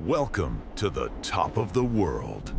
Welcome to the top of the world.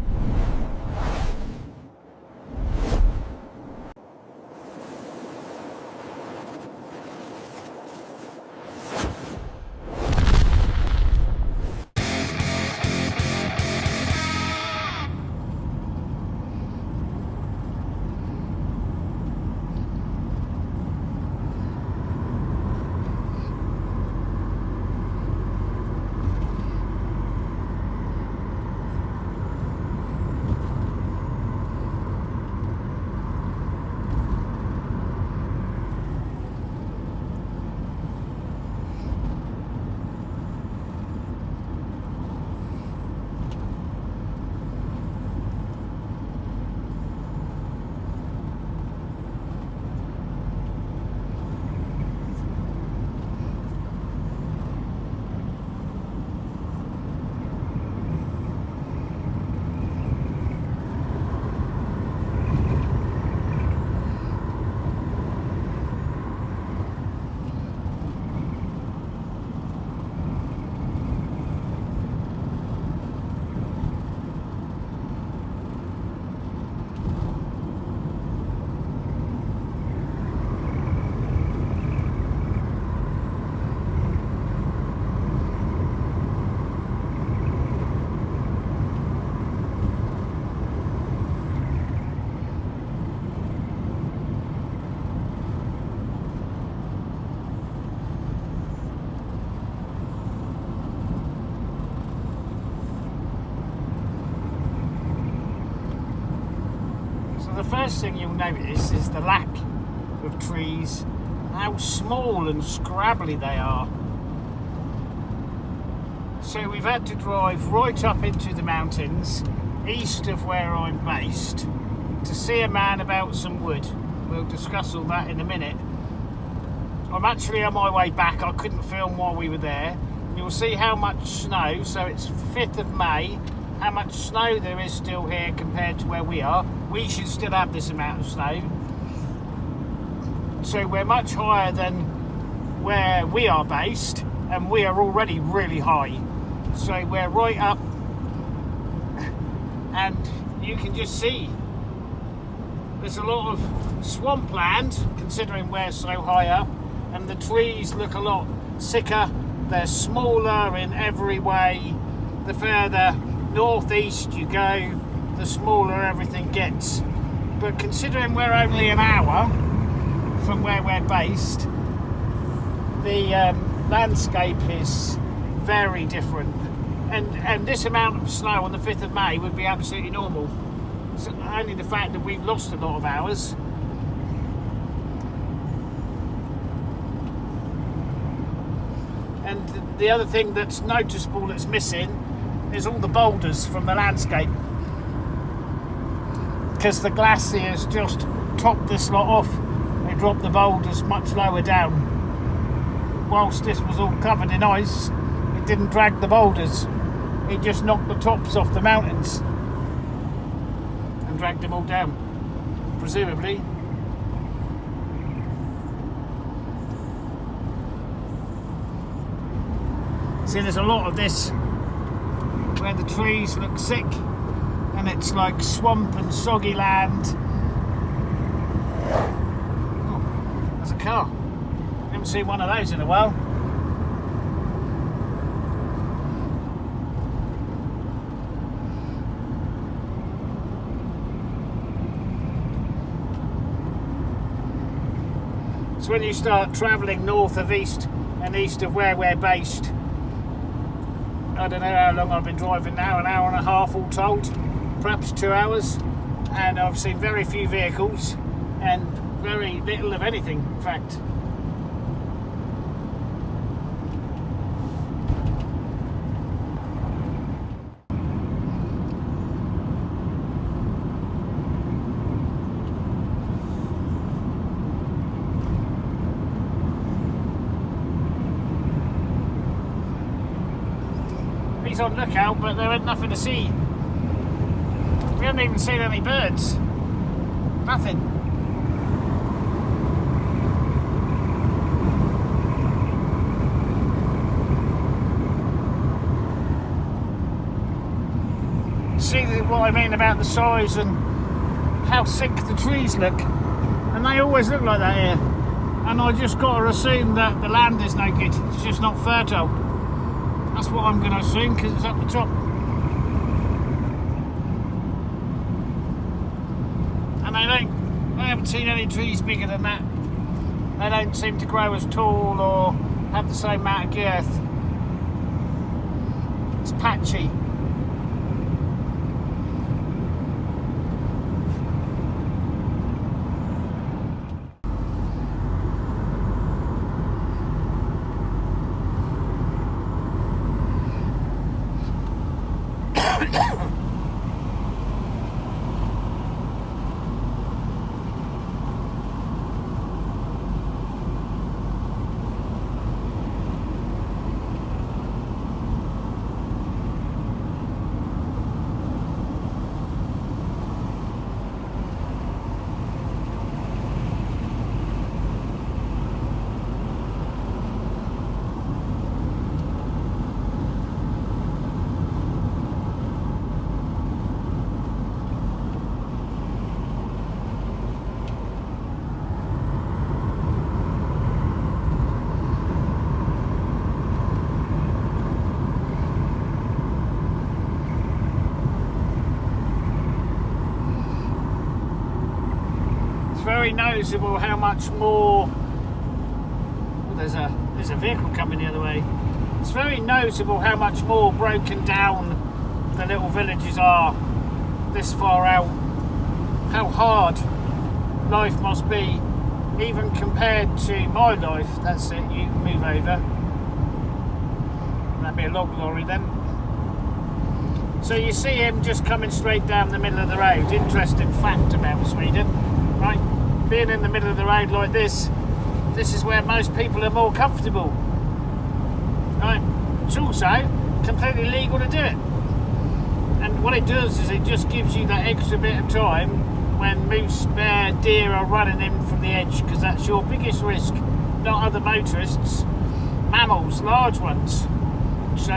The first thing you'll notice is the lack of trees and how small and scrabbly they are. So we've had to drive right up into the mountains east of where I'm based to see a man about some wood. We'll discuss all that in a minute. I'm actually on my way back. I couldn't film while we were there. You'll see how much snow, so it's 5th of May, how much snow there is still here compared to where we are. We should still have this amount of snow. So we're much higher than where we are based, and we are already really high. So we're right up, and you can just see there's a lot of swampland considering we're so high up, and the trees look a lot sicker. They're smaller in every way. The further northeast you go, the smaller everything gets. But considering we're only an hour from where we're based, the landscape is very different. And this amount of snow on the 5th of May would be absolutely normal. It's only the fact that we've lost a lot of hours. And the other thing that's noticeable that's missing is all the boulders from the landscape, because the glaciers just topped this lot off. They dropped the boulders much lower down. Whilst this was all covered in ice, it didn't drag the boulders. It just knocked the tops off the mountains and dragged them all down, presumably. See, there's a lot of this where the trees look sick and it's like swamp and soggy land. Oh, there's a car. Haven't seen one of those in a while. So when you start travelling north of east and east of where we're based, I don't know how long I've been driving now, an hour and a half all told, perhaps 2 hours, and I've seen very few vehicles and very little of anything, in fact. He's on lookout, but there ain't nothing to see. We haven't even seen any birds. Nothing. see what I mean about the size and how thick the trees look, and they always look like that here. And I just got to assume that the land is no good, it's just not fertile. That's what I'm going to assume because it's up the top. And I haven't seen any trees bigger than that. They don't seem to grow as tall or have the same amount of girth. It's patchy. Very noticeable how much more. Oh, there's a vehicle coming the other way. It's very noticeable how much more broken down the little villages are this far out. How hard life must be, even compared to my life. That's it. You move over. That'd be a log lorry then. So you see him just coming straight down the middle of the road. Interesting fact about Sweden, right? Being in the middle of the road like this is where most people are more comfortable. Right? It's also completely legal to do it. And what it does is it just gives you that extra bit of time when moose, bear, deer are running in from the edge, because that's your biggest risk, not other motorists. Mammals, large ones. So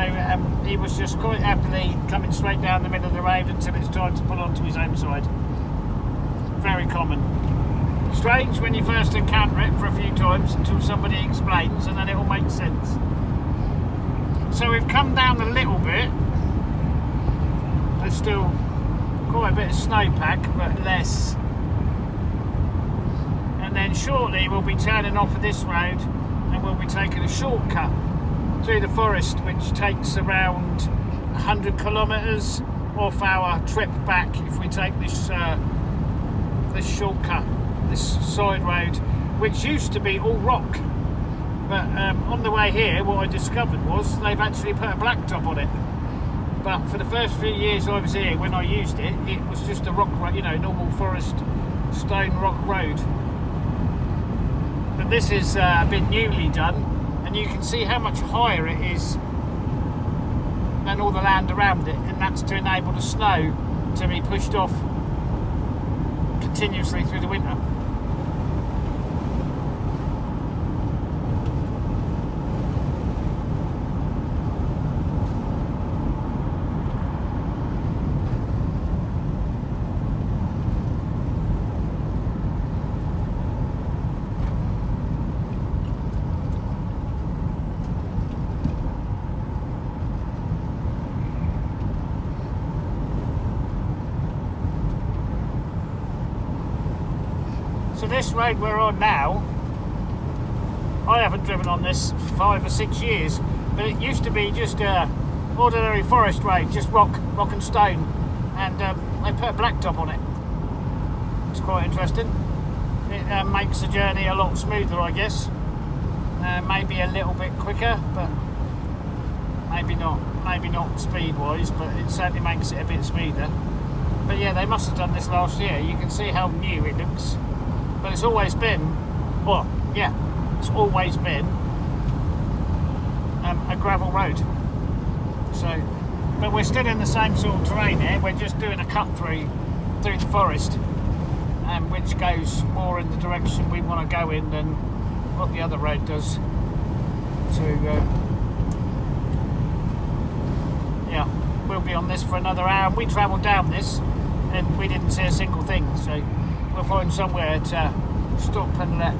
he was just quite happily coming straight down the middle of the road until it's time to pull onto his own side. Very common. Strange when you first encounter it for a few times until somebody explains, and then it all makes sense. So we've come down a little bit. There's still quite a bit of snowpack, but less. And then shortly we'll be turning off of this road and we'll be taking a shortcut through the forest, which takes around 100 kilometres off our trip back if we take this this shortcut, this side road, which used to be all rock. But on the way here, what I discovered was they've actually put a blacktop on it. But for the first few years I was here, when I used it, it was just a rock road, you know, normal forest stone rock road. But this has been newly done, and you can see how much higher it is than all the land around it, and that's to enable the snow to be pushed off continuously through the winter. So this road we're on now, I haven't driven on this for 5 or 6 years, but it used to be just a ordinary forest road, just rock and stone, and they put a blacktop on it. It's quite interesting. It makes the journey a lot smoother, I guess. Maybe a little bit quicker, but maybe not speed-wise, but it certainly makes it a bit smoother. But yeah, they must have done this last year. You can see how new it looks. But it's always been, well, yeah, it's always been a gravel road. So, but we're still in the same sort of terrain here. We're just doing a cut through the forest, which goes more in the direction we want to go in than what the other road does. So, yeah, we'll probably on this for another hour, and we travelled down this and we didn't see a single thing, so we'll find somewhere to stop and let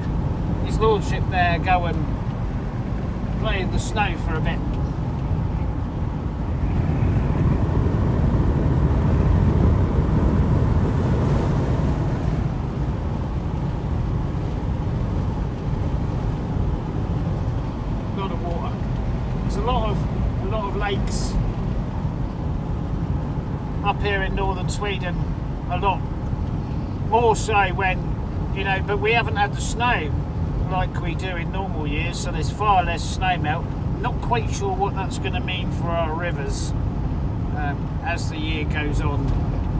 his lordship there go and play in the snow for a bit. A lot of water. There's a lot of lakes up here in northern Sweden, a lot more so when, you know, but we haven't had the snow like we do in normal years, so there's far less snow melt. Not quite sure what that's going to mean for our rivers as the year goes on,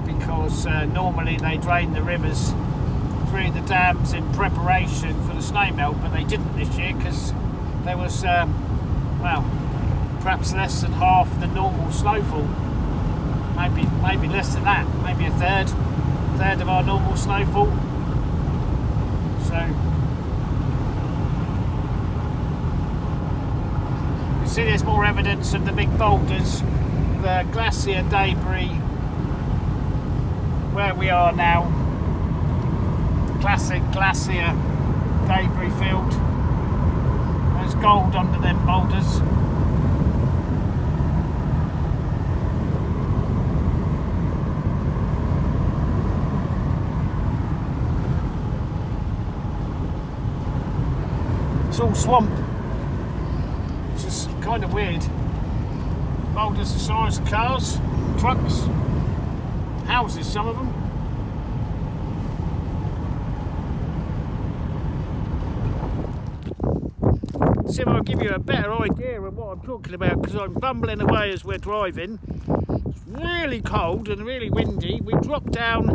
because normally they drain the rivers through the dams in preparation for the snow melt, but they didn't this year because there was well, perhaps less than half the normal snowfall. Maybe less than that, maybe a third of our normal snowfall. So you see there's more evidence of the big boulders, the glacier debris where we are now. Classic glacier debris field. There's gold under them boulders. It's all swamp, which is kind of weird. Boulders the size of cars, trucks, houses, some of them. See if I'll give you a better idea of what I'm talking about, because I'm bumbling away as we're driving. It's really cold and really windy. We dropped down.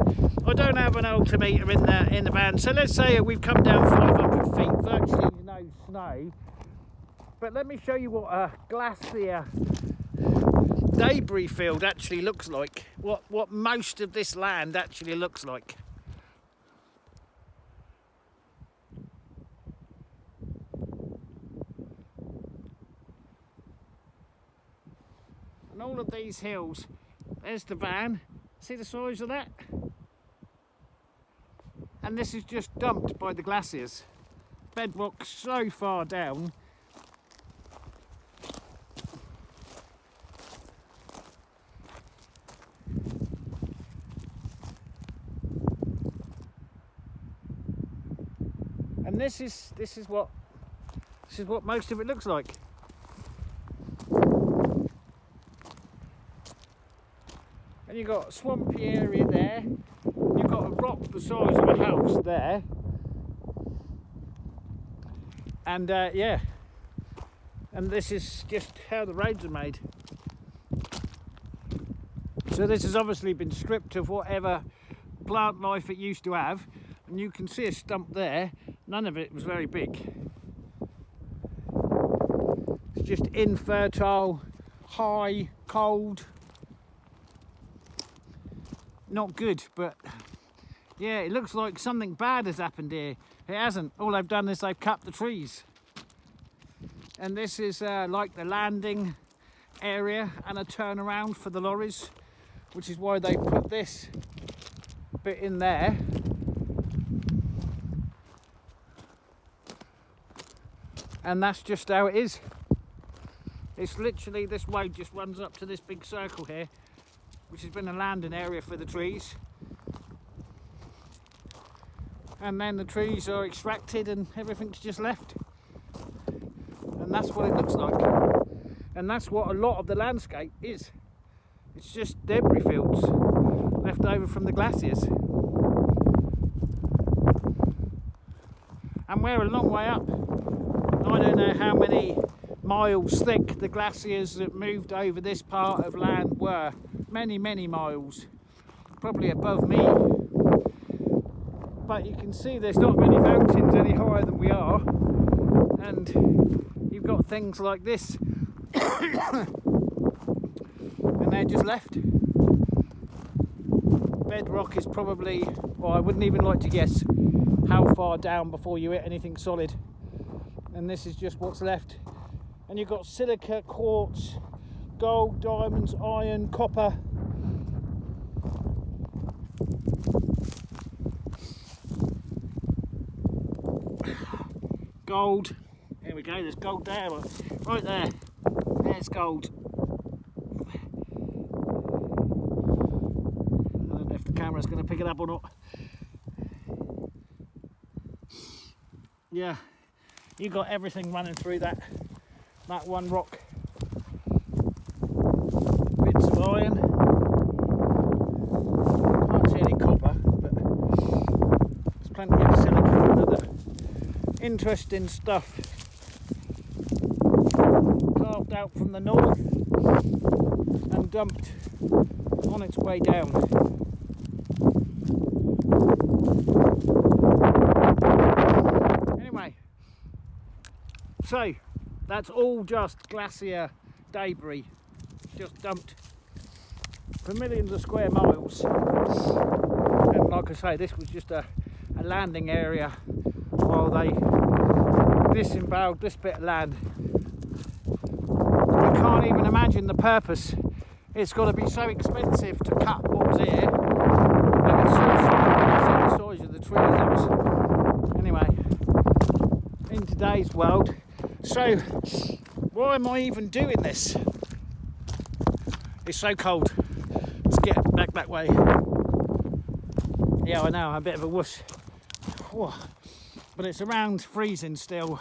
I don't have an altimeter in the van, so let's say we've come down 500 feet, virtually no snow. But let me show you what a glacier debris field actually looks like. What most of this land actually looks like. And all of these hills, there's the van. See the size of that? And this is just dumped by the glaciers. Bedrock so far down. And this is what most of it looks like. And you've got a swampy area there. You've got a rock the size of a house there. And yeah, and this is just how the roads are made. So this has obviously been stripped of whatever plant life it used to have, and you can see a stump there. None of it was very big. It's just infertile, high, cold. Not good, but yeah, it looks like something bad has happened here. It hasn't. All they've done is they've cut the trees. And this is like the landing area and a turnaround for the lorries, which is why they put this bit in there. And that's just how it is. It's literally, this road just runs up to this big circle here, which has been a landing area for the trees. And then the trees are extracted and everything's just left. And that's what it looks like. And that's what a lot of the landscape is. It's just debris fields left over from the glaciers. And we're a long way up. I don't know how many miles thick the glaciers that moved over this part of land were. Many, many miles. Probably above me. But you can see there's not many mountains any higher than we are, and you've got things like this and they're just left. Bedrock is probably, well, I wouldn't even like to guess how far down before you hit anything solid, and this is just what's left. And you've got silica, quartz, gold, diamonds, iron, copper. Gold. Here we go, there's gold there, right there. There's gold. I don't know if the camera's going to pick it up or not. Yeah, you got everything running through that one rock. Bits of iron. Can't see any copper, but there's plenty of silicon and other interesting stuff carved out from the north and dumped on its way down. Anyway, so that's all just glacier debris, just dumped for millions of square miles. And like I say, this was just a landing area while they disemboweled this bit of land. You can't even imagine the purpose. It's got to be so expensive to cut what was here, and it's so small, the size of the trees it was. Anyway, in today's world, so why am I even doing this? It's so cold. Let's get back that way. Yeah, I know, I'm a bit of a wuss. Whoa. But it's around freezing still.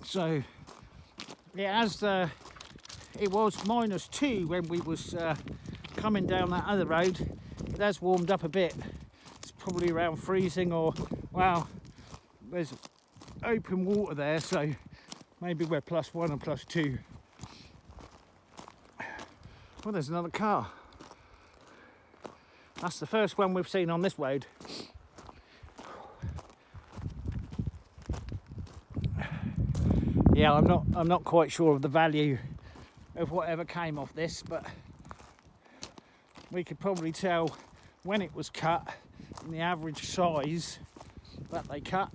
So yeah, as it was -2 when we was coming down that other road. It has warmed up a bit. It's probably around freezing, or wow, there's open water there, so maybe we're +1 or +2. Well, there's another car. That's the first one we've seen on this road. Yeah, I'm not quite sure of the value of whatever came off this, but we could probably tell when it was cut and the average size that they cut.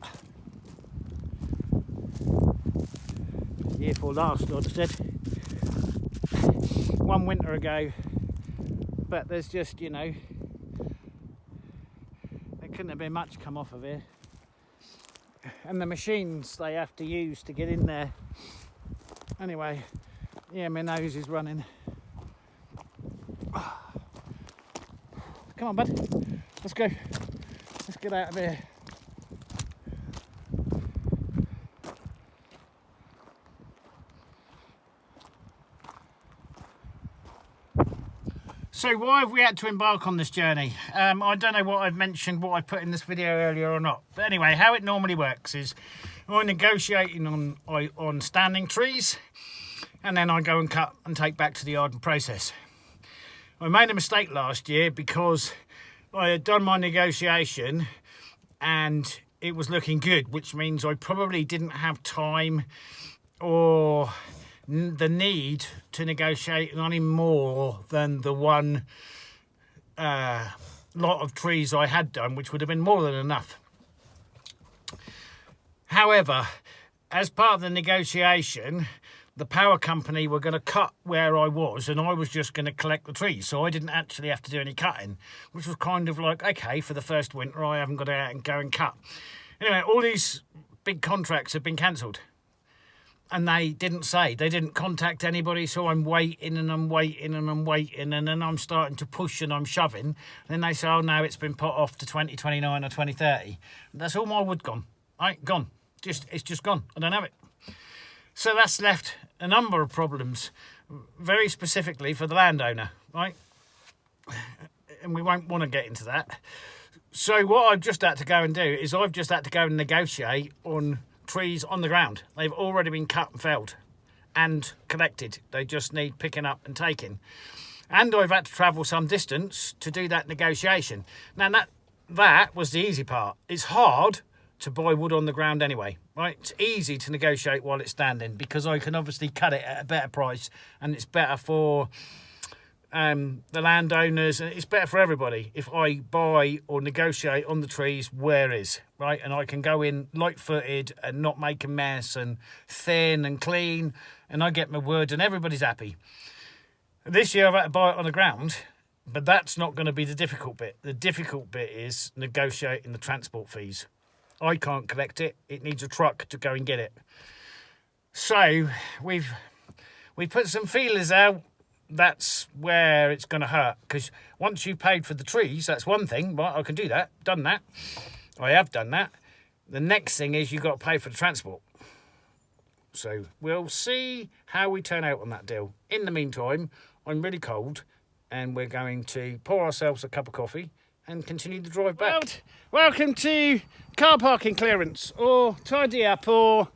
Year before last, I'd said. One winter ago. But there's just, you know, there couldn't have been much come off of here. And the machines they have to use to get in there. Anyway, yeah, my nose is running. Come on, bud. Let's go. Let's get out of here. So why have we had to embark on this journey? I don't know what I've mentioned, what I put in this video earlier or not. But anyway, how it normally works is I'm negotiating on standing trees, and then I go and cut and take back to the yard and process. I made a mistake last year because I had done my negotiation and it was looking good, which means I probably didn't have time or the need to negotiate any more than the one lot of trees I had done, which would have been more than enough. However, as part of the negotiation, the power company were going to cut where I was, and I was just going to collect the trees, so I didn't actually have to do any cutting, which was kind of like, okay, for the first winter I haven't got to out and go and cut. Anyway, all these big contracts have been cancelled. And they didn't contact anybody, so I'm waiting and I'm waiting and I'm waiting, and then I'm starting to push and I'm shoving. And then they say, oh no, it's been put off to 2029 or 2030. That's all my wood gone. Right, gone. It's just gone. I don't have it. So that's left a number of problems, very specifically for the landowner, right? And we won't want to get into that. So what I've just had to go and do is I've just had to go and negotiate on trees on the ground. They've already been cut and felled and collected. They just need picking up and taking. And I've had to travel some distance to do that negotiation. Now that was the easy part. It's hard to buy wood on the ground anyway, right? It's easy to negotiate while it's standing because I can obviously cut it at a better price, and it's better for the landowners, and it's better for everybody if I buy or negotiate on the trees where is, right? And I can go in light-footed and not make a mess and thin and clean, and I get my wood and everybody's happy. This year I've had to buy it on the ground, but that's not going to be the difficult bit. The difficult bit is negotiating the transport fees. I can't collect it. It needs a truck to go and get it. So we put some feelers out. That's where it's going to hurt, because once you've paid for the trees, that's one thing, right? I can do that, done that. I have done that. The next thing is you've got to pay for the transport. So we'll see how we turn out on that deal. In the meantime, I'm really cold, and we're going to pour ourselves a cup of coffee and continue the drive back. Welcome to car parking clearance, or tidy up, or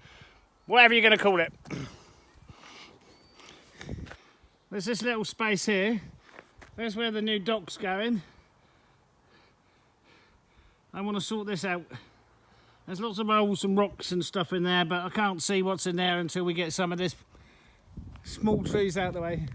whatever you're going to call it. There's this little space here. There's where the new dock's going. I want to sort this out. There's lots of holes and rocks and stuff in there, but I can't see what's in there until we get some of this small trees out of the way.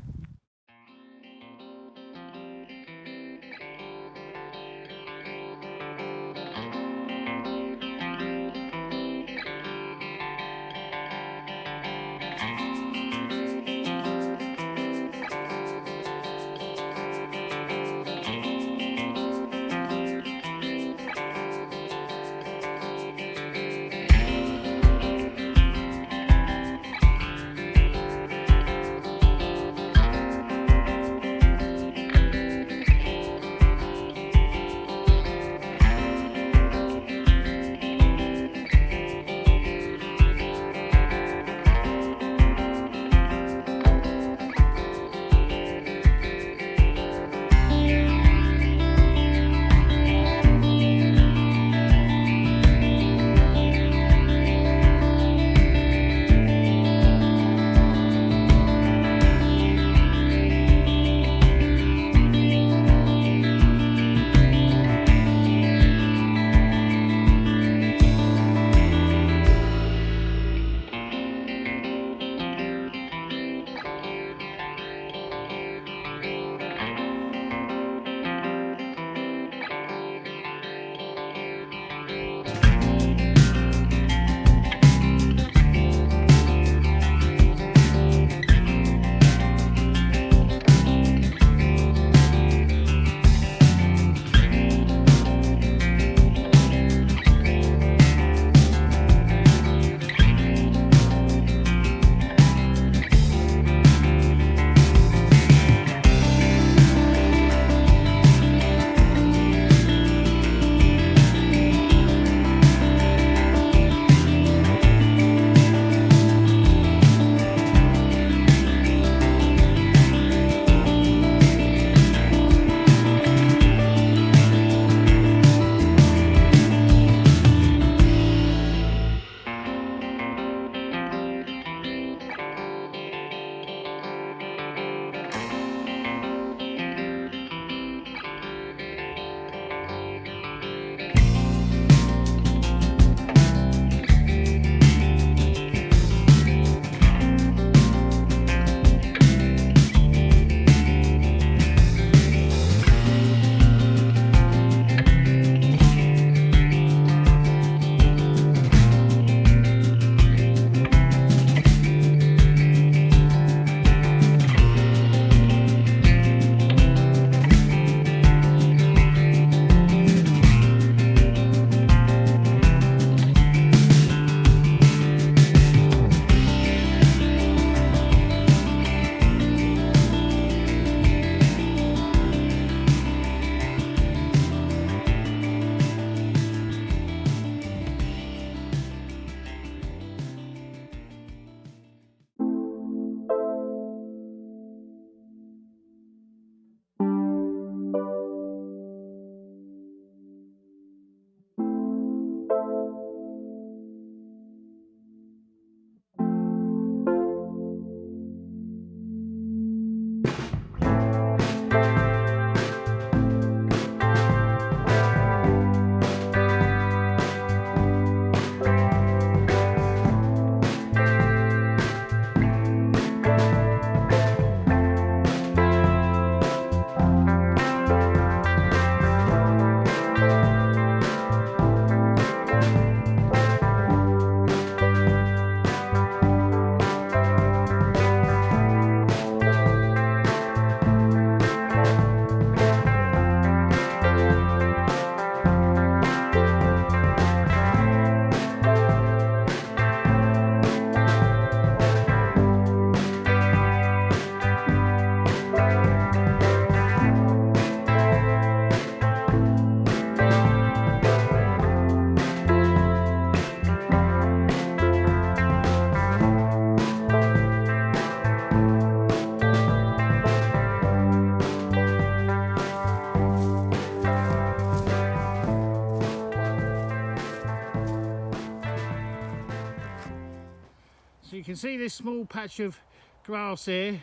can see this small patch of grass here.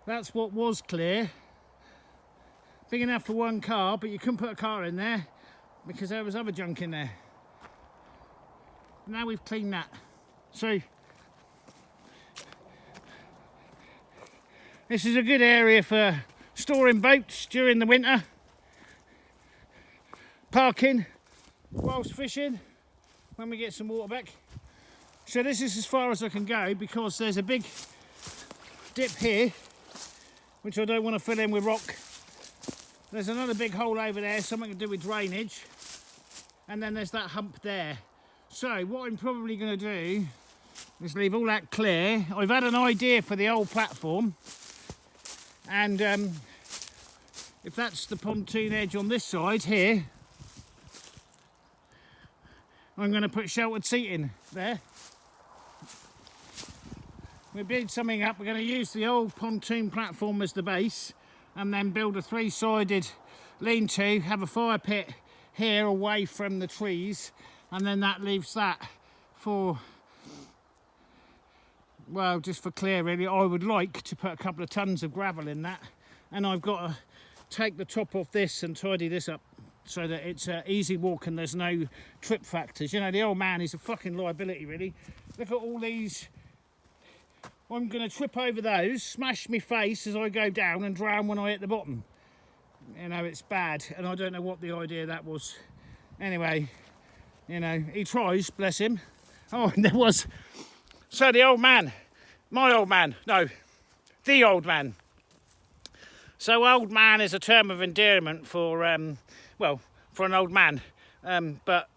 That's what was clear. Big enough for one car, but you couldn't put a car in there because there was other junk in there. Now we've cleaned that. So this is a good area for storing boats during the winter, parking whilst fishing when we get some water back. So this is as far as I can go because there's a big dip here which I don't want to fill in with rock. There's another big hole over there, something to do with drainage, and then there's that hump there. So what I'm probably going to do is leave all that clear. I've had an idea for the old platform, and if that's the pontoon edge on this side here, I'm going to put sheltered seating there. We build something up. We're going to use the old pontoon platform as the base and then build a three-sided lean-to, have a fire pit here away from the trees, and then that leaves that for, well, just for clear really. I would like to put a couple of tons of gravel in that, and I've got to take the top off this and tidy this up so that it's easy walk and there's no trip factors. You know, the old man is a fucking liability really. Look at all these. I'm going to trip over those, smash my face as I go down and drown when I hit the bottom. You know, it's bad, and I don't know what the idea that was. Anyway, you know, he tries, bless him. Oh, and there was... So the old man, my old man, no, the old man. So old man is a term of endearment for, well, for an old man, but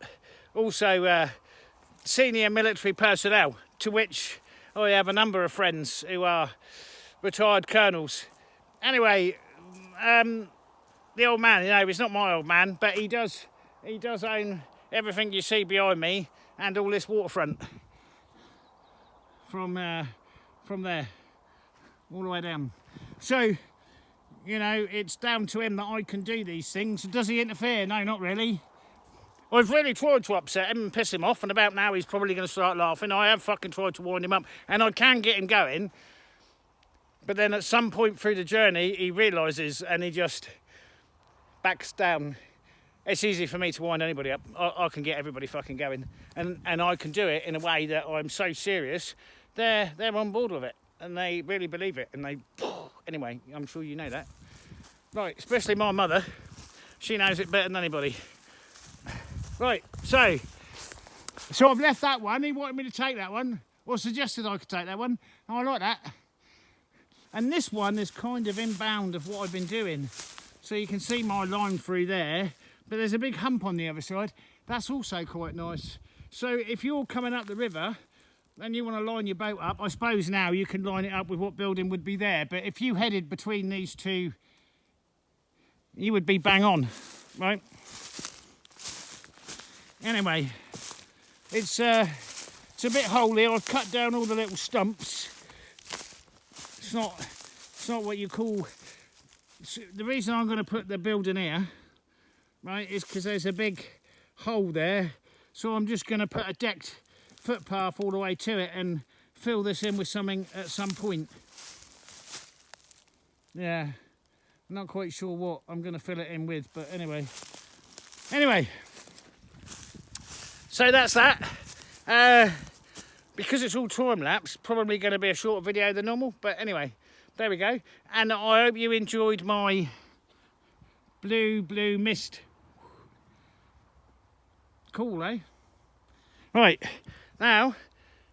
also senior military personnel, to which I have a number of friends who are retired colonels. Anyway, the old man, you know, he's not my old man, but he does own everything you see behind me and all this waterfront from there all the way down. So, you know, it's down to him that I can do these things. Does he interfere? No, not really. I've really tried to upset him and piss him off, and about now he's probably going to start laughing. I have fucking tried to wind him up, and I can get him going. But then at some point through the journey, he realises and he just backs down. It's easy for me to wind anybody up. I can get everybody fucking going. And I can do it in a way that I'm so serious, they're on board with it. And they really believe it. And they... Anyway, I'm sure you know that. Right, especially my mother. She knows it better than anybody. Right, so I've left that one. He wanted me to take that one, or suggested I could take that one. Oh, I like that. And this one is kind of inbound of what I've been doing. So you can see my line through there, but there's a big hump on the other side. That's also quite nice. So if you're coming up the river and you want to line your boat up, I suppose now you can line it up with what building would be there. But if you headed between these two, you would be bang on, right? Anyway, it's a bit holy. I've cut down all the little stumps. It's not what you call... The reason I'm going to put the building here, right, is because there's a big hole there. So I'm just going to put a decked footpath all the way to it and fill this in with something at some point. Yeah, I'm not quite sure what I'm going to fill it in with, but anyway. So that's that. Because it's all time-lapse, probably going to be a shorter video than normal. But anyway, there we go. And I hope you enjoyed my blue mist. Cool, eh? Right, now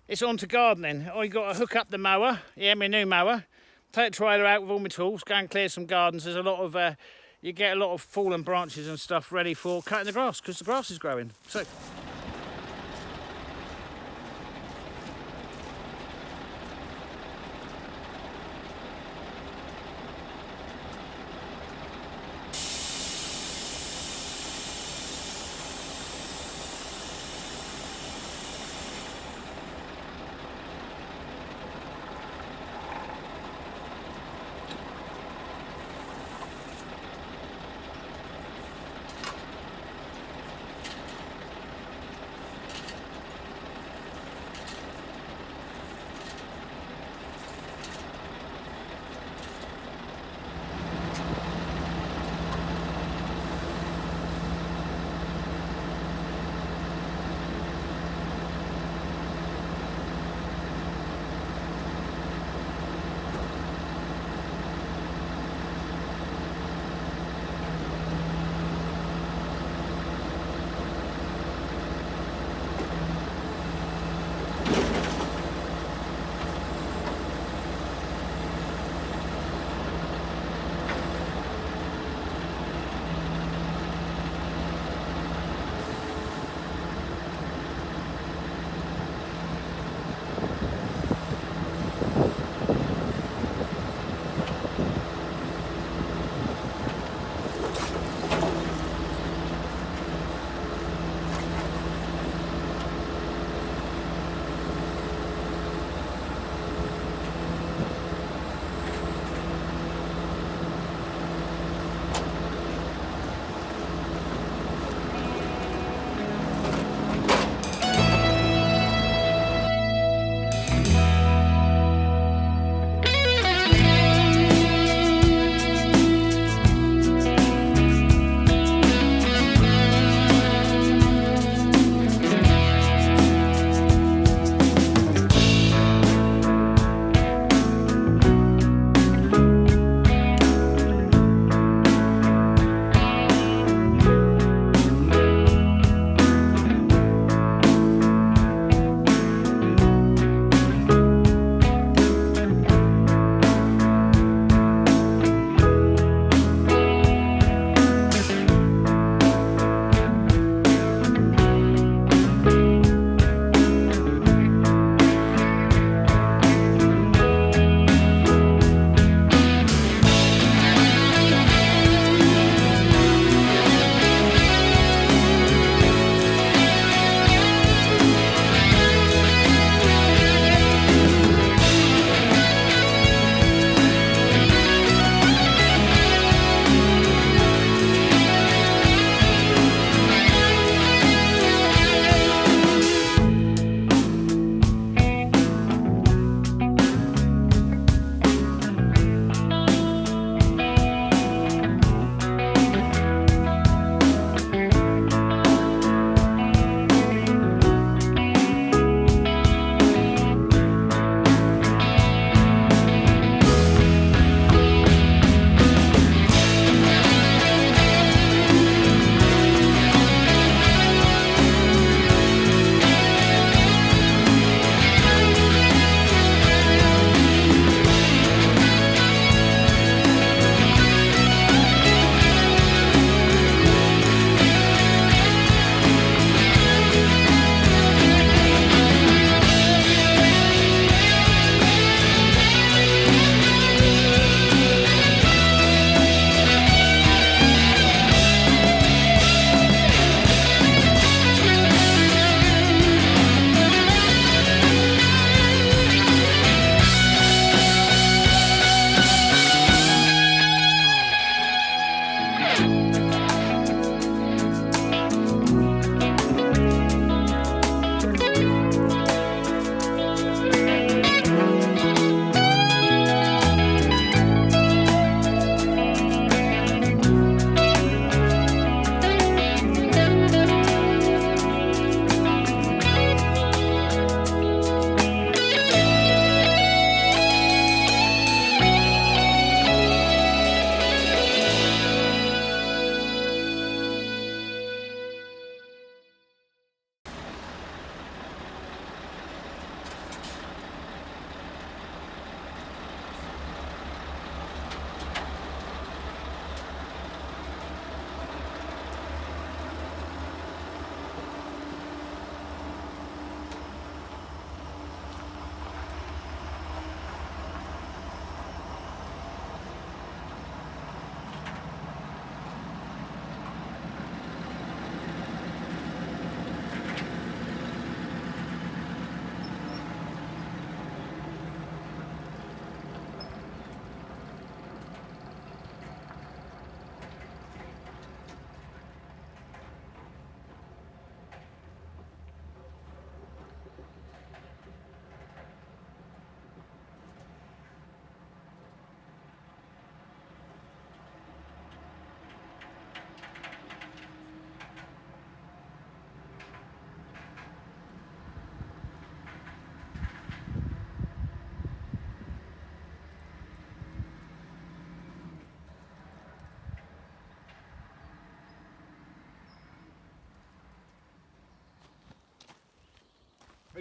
it's on to gardening. I got to hook up the mower, yeah, my new mower. Take the trailer out with all my tools, go and clear some gardens. There's a lot of, you get a lot of fallen branches and stuff ready for cutting the grass, because the grass is growing. So.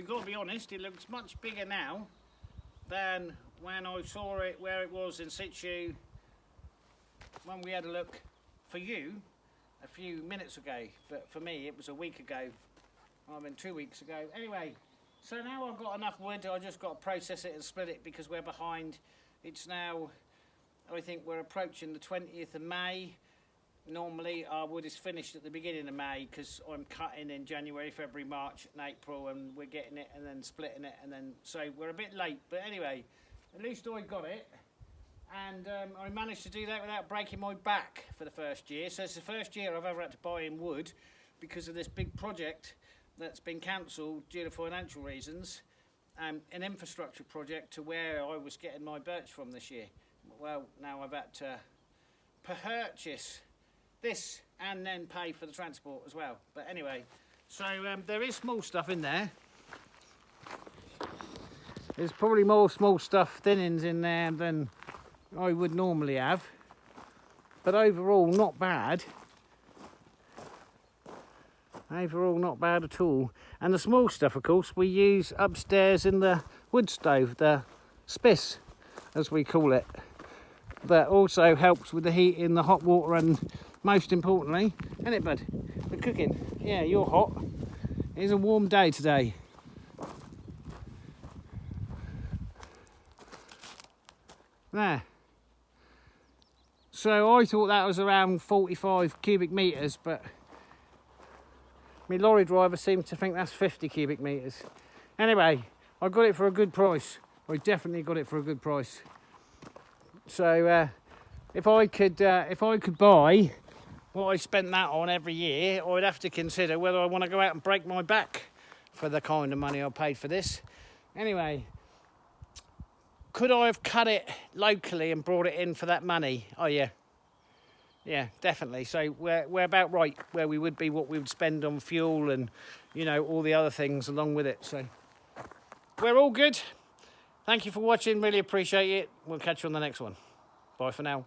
we've got to be honest, it looks much bigger now than when I saw it where it was in situ when we had a look for you a few minutes ago, but for me it was a week ago. I mean 2 weeks ago. Anyway, so now I've got enough wood, I just got to process it and split it because we're behind. It's now, I think we're approaching the 20th of May. Normally our wood is finished at the beginning of May because I'm cutting in January, February, March and April, and we're getting it and then splitting it, and then so we're a bit late, but anyway, at least I got it. And I managed to do that without breaking my back for the first year. So it's the first year I've ever had to buy in wood because of this big project that's been cancelled due to financial reasons. An infrastructure project to where I was getting my birch from this year. Well, now I've had to purchase this and then pay for the transport as well. But anyway, so there is small stuff in there. There's probably more small stuff thinnings in there than I would normally have, but overall not bad. Overall not bad at all. And the small stuff, of course, we use upstairs in the wood stove, the spiss as we call it. That also helps with the heat in the hot water, and most importantly, isn't it, bud, the cooking. Yeah, you're hot. It's a warm day today. There. So I thought that was around 45 cubic metres, but my lorry driver seemed to think that's 50 cubic metres. Anyway, I got it for a good price. I definitely got it for a good price. So if I could buy what I spent that on every year, I'd have to consider whether I want to go out and break my back for the kind of money I paid for this. Anyway, could I have cut it locally and brought it in for that money? Oh yeah, definitely. So we're about right where we would be, what we would spend on fuel and, you know, all the other things along with it. So we're all good. Thank you for watching, really appreciate it. We'll catch you on the next one. Bye for now.